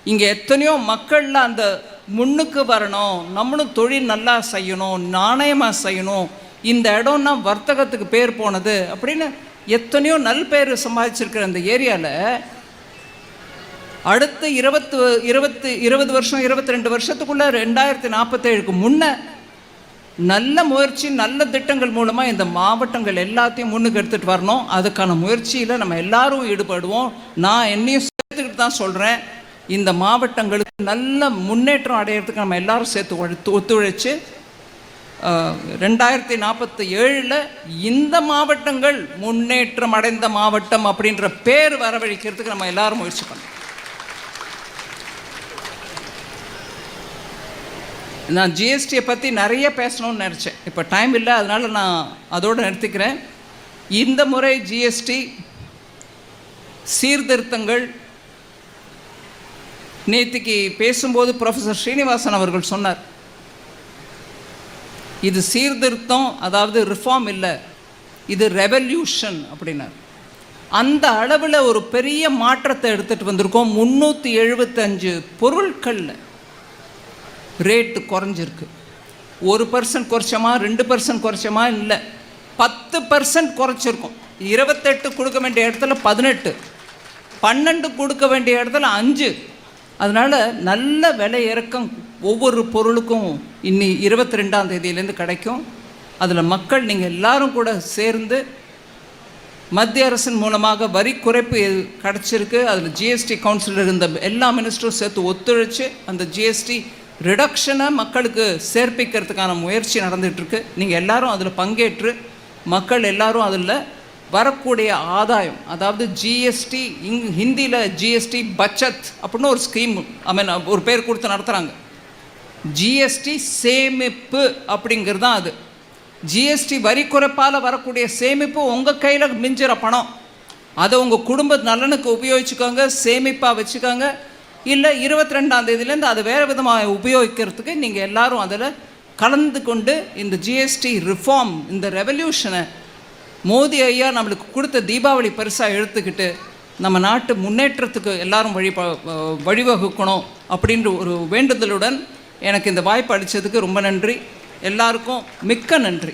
இங்கே எத்தனையோ மக்களில் அந்த முன்னுக்கு வரணும், நம்மளும் தொழில் நல்லா செய்யணும், நாணயமாக செய்யணும், இந்த இடம்னா வர்த்தகத்துக்கு பேர் போனது அப்படின்னு எத்தனையோ நல் பேர் சம்பாதிச்சிருக்கிற அந்த ஏரியாவில் அடுத்த 20 வருஷம் 22 வருஷத்துக்குள்ளே 2047க்கு முன்னே நல்ல முயற்சி நல்ல திட்டங்கள் மூலமாக இந்த மாவட்டங்கள் எல்லாத்தையும் முன்னுக்கு எடுத்துகிட்டு வரணும். அதுக்கான முயற்சியில் நம்ம எல்லாரும் ஈடுபடுவோம். நான் என்னையும் சேர்த்துக்கிட்டு தான் சொல்கிறேன். இந்த மாவட்டங்களுக்கு நல்ல முன்னேற்றம் அடையிறதுக்கு நம்ம எல்லாரும் சேர்த்து ஒத்துழைச்சு 2047 இந்த மாவட்டங்கள் முன்னேற்றம் அடைந்த மாவட்டம் அப்படின்ற பேர் வரவழைக்கிறதுக்கு நம்ம எல்லாரும் முயற்சி பண்ணணும். நான் ஜிஎஸ்டியை பற்றி நிறைய பேசணும்னு நினச்சேன். இப்போ டைம் இல்லை, அதனால் நான் அதோடு நிறுத்திக்கிறேன். இந்த முறை ஜிஎஸ்டி சீர்திருத்தங்கள் நேற்றுக்கு பேசும்போது ப்ரொஃபஸர் ஸ்ரீனிவாசன் அவர்கள் சொன்னார், இது சீர்திருத்தம், அதாவது ரிஃபார்ம் இல்லை, இது ரெவல்யூஷன் அப்படின்னார். அந்த அளவில் ஒரு பெரிய மாற்றத்தை எடுத்துகிட்டு வந்திருக்கோம். 375 பொருட்களில் ரேட்டு குறைஞ்சிருக்கு. 1% குறைச்சோமா, 2% குறைச்சோமா, இல்லை 10% குறைச்சிருக்கோம். 28 கொடுக்க வேண்டிய இடத்துல 18, 12 கொடுக்க வேண்டிய இடத்துல 5. அதனால் நல்ல விலை இறக்கம் ஒவ்வொரு பொருளுக்கும் இன்னி 22ஆம் தேதியிலேருந்து கிடைக்கும். அதில் மக்கள் நீங்கள் எல்லாரும் கூட சேர்ந்து மத்திய அரசின் மூலமாக வரி குறைப்பு கிடச்சிருக்கு. அதில் ஜிஎஸ்டி கவுன்சிலர் இருந்த எல்லா மினிஸ்டரும் சேர்த்து ஒத்துழைச்சு அந்த ஜிஎஸ்டி ரிடக்ஷனை மக்களுக்கு சேர்ப்பிக்கிறதுக்கான முயற்சி நடந்துகிட்ருக்கு. நீங்கள் எல்லாரும் அதில் பங்கேற்று மக்கள் எல்லாரும் அதில் வரக்கூடிய ஆதாயம், அதாவது ஜிஎஸ்டி, ஹிந்தியில் ஜிஎஸ்டி பச்சத் அப்படின்னு ஒரு ஸ்கீம் ஒரு பேர் கொடுத்து நடத்துகிறாங்க. ஜிஎஸ்டி சேமிப்பு அப்படிங்கிறது தான் அது. ஜிஎஸ்டி வரி குறைப்பால் வரக்கூடிய சேமிப்பு உங்கள் கையில் மிஞ்சிற பணம், அதை உங்கள் குடும்ப நலனுக்கு உபயோகிச்சுக்கோங்க, சேமிப்பாக வச்சுக்கோங்க. இல்லை 22ஆம் தேதியிலேருந்து அதை வேறு விதமாக உபயோகிக்கிறதுக்கு நீங்கள் எல்லோரும் அதில் கலந்து கொண்டு இந்த ஜிஎஸ்டி ரிஃபார்ம், இந்த ரெவல்யூஷனை மோடி ஐயா நம்மளுக்கு கொடுத்த தீபாவளி பரிசாக எடுத்துக்கிட்டு நம்ம நாட்டு முன்னேற்றத்துக்கு எல்லாரும் வழிவகுக்கணும் அப்படின்ற ஒரு வேண்டுதலுடன் எனக்கு இந்த வாய்ப்பு அளித்ததுக்கு ரொம்ப நன்றி. எல்லாருக்கும் மிக்க நன்றி.